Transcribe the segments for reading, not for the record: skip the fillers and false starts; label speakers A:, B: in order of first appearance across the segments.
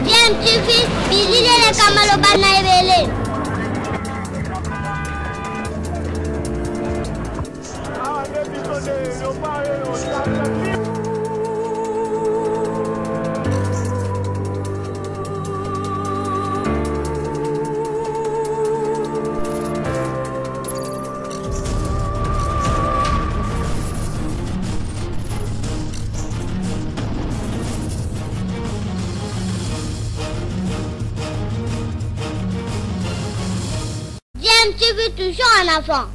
A: DMTV, bilile kamalo bana ebele. DMTV toujours en avant.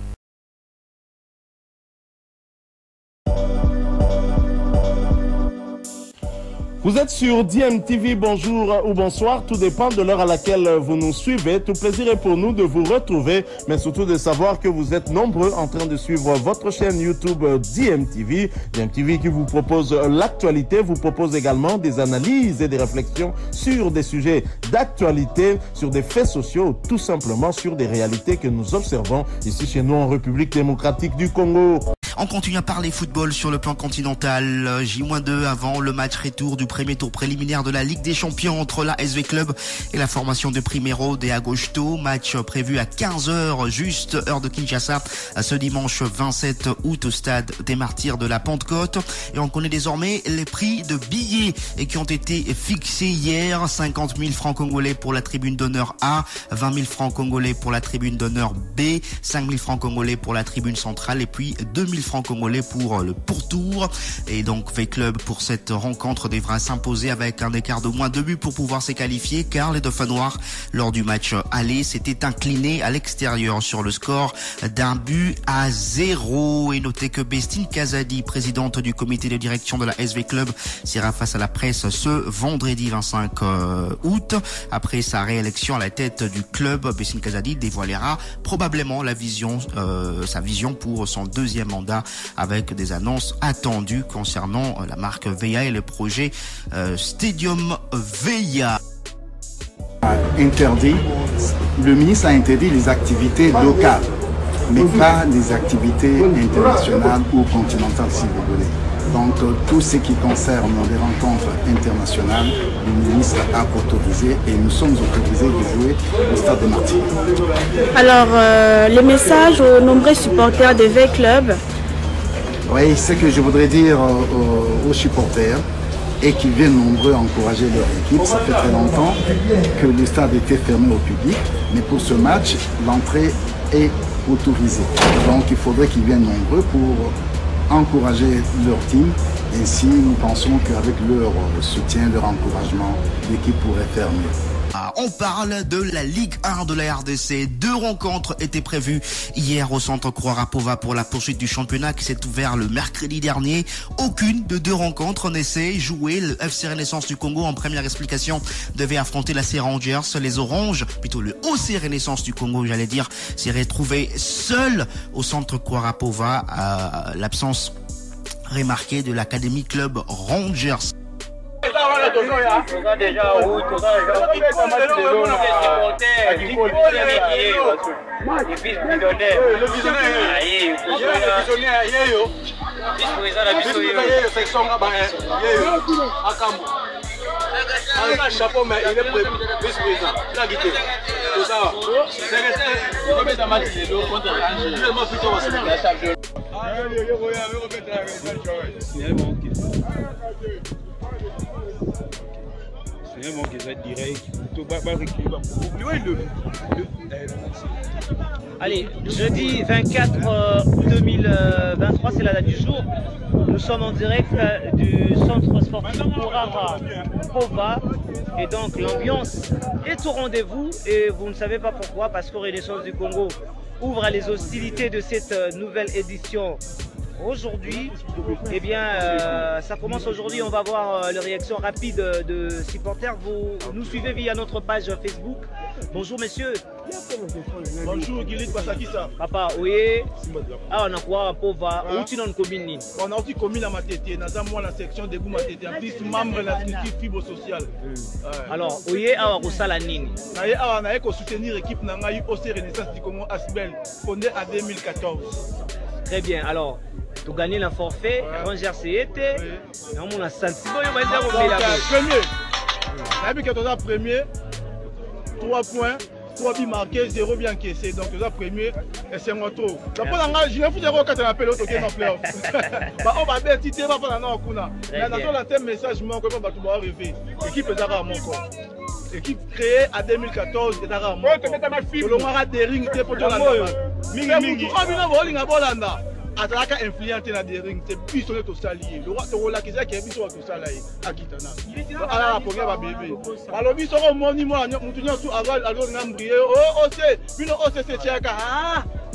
B: Vous êtes sur DMTV, bonjour ou bonsoir, tout dépend de l'heure à laquelle vous nous suivez. Tout plaisir est pour nous de vous retrouver, mais surtout de savoir que vous êtes nombreux en train de suivre votre chaîne YouTube DMTV. DMTV qui vous propose l'actualité, vous propose également des analyses et des réflexions sur des sujets d'actualité, sur des faits sociaux, tout simplement sur des réalités que nous observons ici chez nous en République démocratique du Congo.
C: On continue à parler football sur le plan continental. J-2 avant le match retour du premier tour préliminaire de la Ligue des Champions entre la SV Club et la formation de Primeiro de Agosto. Match prévu à 15h, juste heure de Kinshasa, ce dimanche 27 août au stade des Martyrs de la Pentecôte. Et on connaît désormais les prix de billets qui ont été fixés hier. 50 000 francs congolais pour la tribune d'honneur A, 20 000 francs congolais pour la tribune d'honneur B, 5 000 francs congolais pour la tribune centrale et puis 2 000 francs congolais pour le pourtour. Et donc V-Club pour cette rencontre devra s'imposer avec un écart de moins 2 buts pour pouvoir se qualifier, car les Dauphins Noirs lors du match aller s'étaient inclinés à l'extérieur sur le score d'1-0. Et notez que Bestine Kazadi, présidente du comité de direction de la SV Club, sera face à la presse ce vendredi 25 août. Après sa réélection à la tête du club, Bestine Kazadi dévoilera probablement sa vision pour son deuxième mandat, avec des annonces attendues concernant la marque VIA et le projet Stadium VIA.
D: Le ministre a interdit les activités locales, mais pas les activités internationales ou continentales, si vous voulez. Donc tout ce qui concerne les rencontres internationales, le ministre a autorisé et nous sommes autorisés de jouer au stade de Martyrs.
E: Alors, les messages aux nombreux supporters de V-Club.
D: Oui, ce que je voudrais dire aux supporters et qui viennent nombreux encourager leur équipe. Ça fait très longtemps que le stade était fermé au public, mais pour ce match, l'entrée est autorisée. Donc il faudrait qu'ils viennent nombreux pour encourager leur team. Ainsi, nous pensons qu'avec leur soutien, leur encouragement, l'équipe pourrait faire mieux.
C: On parle de la Ligue 1 de la RDC. 2 rencontres étaient prévues hier au centre Croix-Rapova pour la poursuite du championnat qui s'est ouvert le mercredi dernier. Aucune de 2 rencontres n'essaie jouée. Le FC Renaissance du Congo, en première explication, devait affronter la C Rangers. Les Oranges, plutôt le OC Renaissance du Congo, j'allais dire, s'est retrouvé seul au centre Croix-Rapova à l'absence remarquée de l'Académie Club Rangers.
F: Chapeau, mais il est vice-président. Il a quitté. Tout ça va.
G: Allez, jeudi 24 août 2023, c'est la date du jour. Nous sommes en direct du centre sportif Croix-Rapova. Et donc l'ambiance est au rendez-vous et vous ne savez pas pourquoi, parce que Renaissance du Congo ouvre les hostilités de cette nouvelle édition. Aujourd'hui, eh bien, ça commence aujourd'hui. On va voir les réactions rapides de supporters. Vous nous suivez via notre page Facebook. Bonjour messieurs.
F: Bonjour Guilherme Basakisa.
G: Papa, oui. Ah, on a quoi, pauvre. Où tu n'en commune?
F: On a aussi commune à Matete. Nous avons la section de Matete. En plus, membre de la structure fibre sociale.
G: Alors, oui, alors, où ça la ligne?
F: On a soutenir l'équipe Nangaï OC Renaissance du Congo Asbel, fondée en 2014.
G: Très bien. Alors, Tu gagnes le forfait, on gère ses été. On a senti premier.
F: Premier, 3 points, 3 buts marqués, 0 bien encaissé. Donc, tu as premier et c'est un trop. Donc, je ne sais pas si tu as appelé l'autre qui est en playoff. On va faire un petit peu pour la mais dans un message, je vais arriver. L'équipe est à mon corps. L'équipe créée en 2014 est à mon corps. On aura des rings pour tout le monde. Ataka influente na des rings, c'est biso ne to salier. Le roi to la kisa qui est biso to salaye akitana. Ala la ponga ba bébé. Alors biso ko moni mo mutu nyosu aval alo ngambrié. Oh c'est bino OCC tiaka.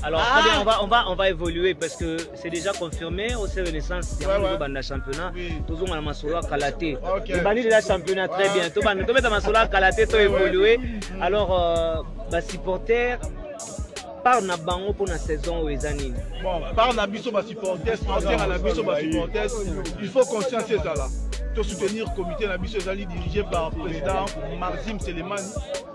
G: Alors très bien, on va évoluer parce que c'est déjà confirmé au Renaissance il y a un banda championnat. Toujours on a masolo kalaté. Le bani de la championnat très bien. To banda to mettre masolo kalaté to évoluer. Alors supporter par na bango pour la saison Wezanine.
F: Bon, par na biso ba supporters, il faut conscientiser ça là. De soutenir le comité na biso ezali dirigé par le président Marzim Selemani,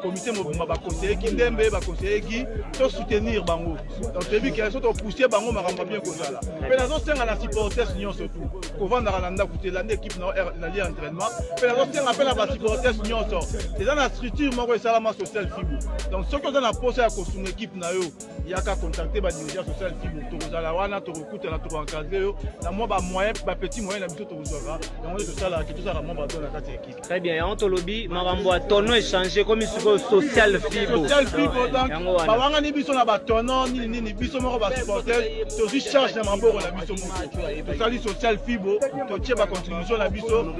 F: comité mobimba ba conseiller Kindembe ba conseiller qui to soutenir bango. Donc tu vu qu'ils sont pousser bango maramba bien comme ça là. Mais nazo senga na supporters union surtout. Ko vanda kalanda kuté l'année équipe na lié entraînement. Mais nazo senga appel à ba supporters union sort. C'est dans la structure moko esalama social fibu. Donc ceux qui ont la poste à construire équipe na yo, il y a qu'à contacter ba dirigeant social fibu to kozala wana to recruter na to encadrer yo. Na moi ba moyen ba petit moyen na biso to kozala. Donc tout ça là qui tout ça la membre dans la équipe.
G: Très bien, on te lobby marambo a tono échanger comme sur social fibo.
F: Social fibo donc ba wanga ni biso na ba tono ni biso moko ba supporter to aussi charge na mambo na biso moko. To sali social fibo to tie ba contribution na biso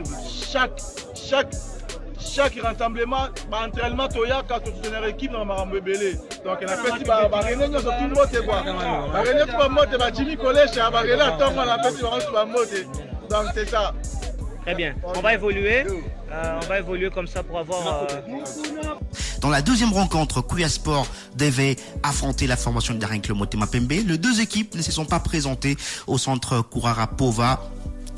F: chaque rassemblement, entraînement, toya quand tu es une équipe dans Marambo Belé. Donc on a fait ba réunion sur tout le monde quoi. Ba réunion tout le monde ba Jimmy Collège, ba réunion tant on a fait ba mode. Donc c'est ça.
G: Très bien. On va évoluer comme ça pour avoir
C: Dans la deuxième rencontre, Kuya Sport devait affronter la formation de Daring Club Motema Pembe. Les deux équipes ne se sont pas présentées au centre Kurara Pova.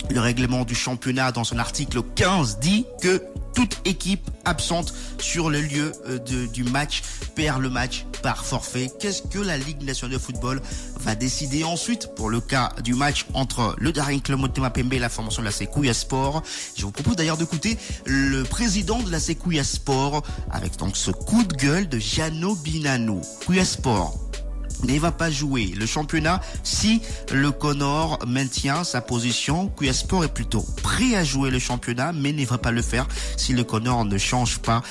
C: Le règlement du championnat dans son article 15 dit que toute équipe absente sur le lieu du match perd le match par forfait. Qu'est-ce que la Ligue nationale de football va décider ensuite pour le cas du match entre le Daring Club Motema Pembe et la formation de la Kuya Sport? Je vous propose d'ailleurs d'écouter le président de la Kuya Sport avec donc ce coup de gueule de Jano Binano. Kuya Sport ne va pas jouer le championnat si le Conor maintient sa position. Kuya Sport est plutôt prêt à jouer le championnat, mais ne va pas le faire si le Conor ne change pas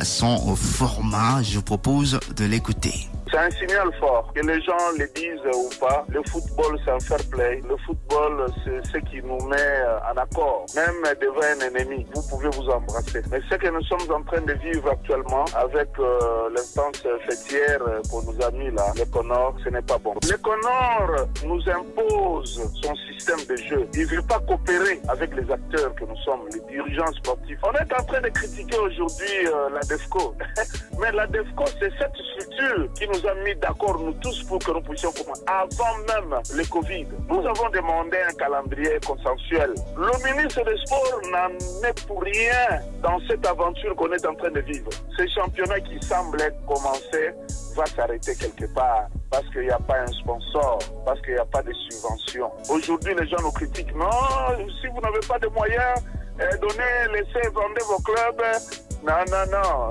C: son format. Je vous propose de l'écouter.
H: C'est un signal fort, que les gens le disent ou pas. Le football, c'est un fair play. Le football, c'est ce qui nous met en accord. Même devant un ennemi, vous pouvez vous embrasser. Mais ce que nous sommes en train de vivre actuellement avec l'instance fêtière pour nos amis là, le Conor, ce n'est pas bon. Le Conor nous impose son système de jeu. Il ne veut pas coopérer avec les acteurs que nous sommes, les dirigeants sportifs. On est en train de critiquer aujourd'hui la DEFCO. Mais la DEFCO, c'est cette structure qui nous a mis d'accord, nous tous, pour que nous puissions commencer. Avant même le Covid, nous avons demandé un calendrier consensuel. Le ministre des Sports n'en est pour rien dans cette aventure qu'on est en train de vivre. Ce championnat qui semble commencer va s'arrêter quelque part parce qu'il n'y a pas un sponsor, parce qu'il n'y a pas de subvention. Aujourd'hui, les gens nous critiquent. Non, si vous n'avez pas de moyens, laissez vendre vos clubs. Non,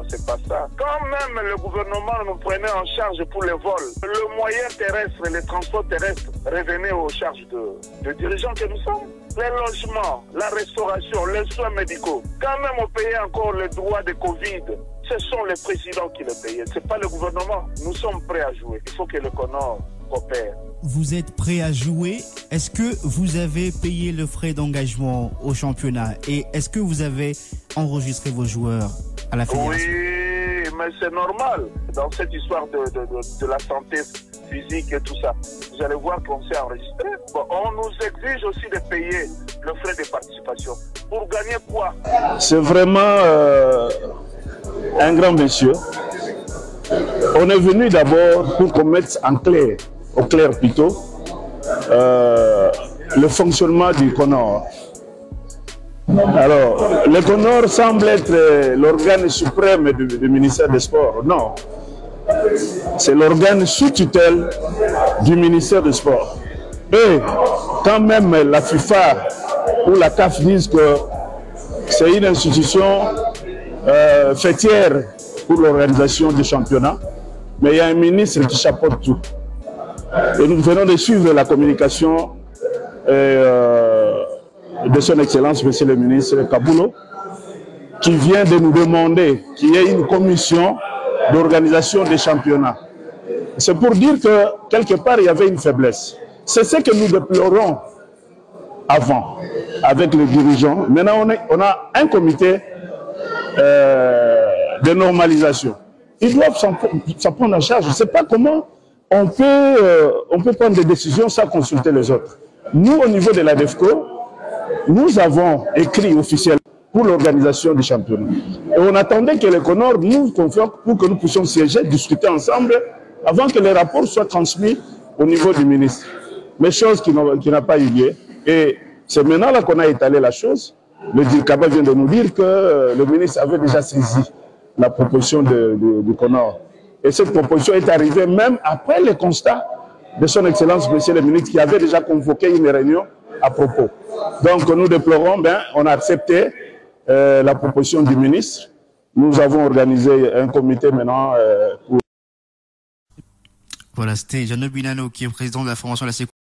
H: c'est pas ça. Quand même le gouvernement nous prenait en charge pour les vols, le moyen terrestre, les transports terrestres revenaient aux charges de dirigeants que nous sommes. Les logements, la restauration, les soins médicaux. Quand même on payait encore les droits de Covid. Ce sont les présidents qui les payaient, c'est pas le gouvernement. Nous sommes prêts à jouer. Il faut que le Conor coopère.
I: Vous êtes prêt à jouer? Est-ce que vous avez payé le frais d'engagement au championnat? Et est-ce que vous avez enregistré vos joueurs à la fédération?
H: Oui, mais c'est normal. Dans cette histoire de la santé physique et tout ça, vous allez voir qu'on s'est enregistré. Bon, on nous exige aussi de payer le frais de participation. Pour gagner quoi?
J: C'est vraiment un grand monsieur. On est venu d'abord pour qu'on mette au clair plutôt, le fonctionnement du Conor. Alors, le Conor semble être l'organe suprême du ministère des Sports. Non, c'est l'organe sous tutelle du ministère des Sports. Et quand même la FIFA ou la CAF disent que c'est une institution fêtière pour l'organisation du championnat, mais il y a un ministre qui chapeaute tout. Et nous venons de suivre la communication de son Excellence, Monsieur le ministre Kaboulo, qui vient de nous demander qu'il y ait une commission d'organisation des championnats. C'est pour dire que quelque part il y avait une faiblesse. C'est ce que nous déplorons avant avec les dirigeants. Maintenant on a un comité de normalisation. Ils doivent s'en prendre en charge. Je ne sais pas comment on peut prendre des décisions sans consulter les autres. Nous, au niveau de la DEFCO, nous avons écrit officiellement pour l'organisation du championnat. Et on attendait que les Conors nous convoquent pour que nous puissions siéger, discuter ensemble, avant que les rapports soient transmis au niveau du ministre. Mais chose qui n'a pas eu lieu. Et c'est maintenant là qu'on a étalé la chose. Le DIRCABA vient de nous dire que le ministre avait déjà saisi la proposition du Conor. Et cette proposition est arrivée même après le constat de son Excellence, Monsieur le ministre, qui avait déjà convoqué une réunion à propos. Donc nous déplorons, on a accepté la proposition du ministre. Nous avons organisé un comité maintenant pour...
C: Voilà, c'était Jeannot Binano qui est président de la formation de la Sécurité.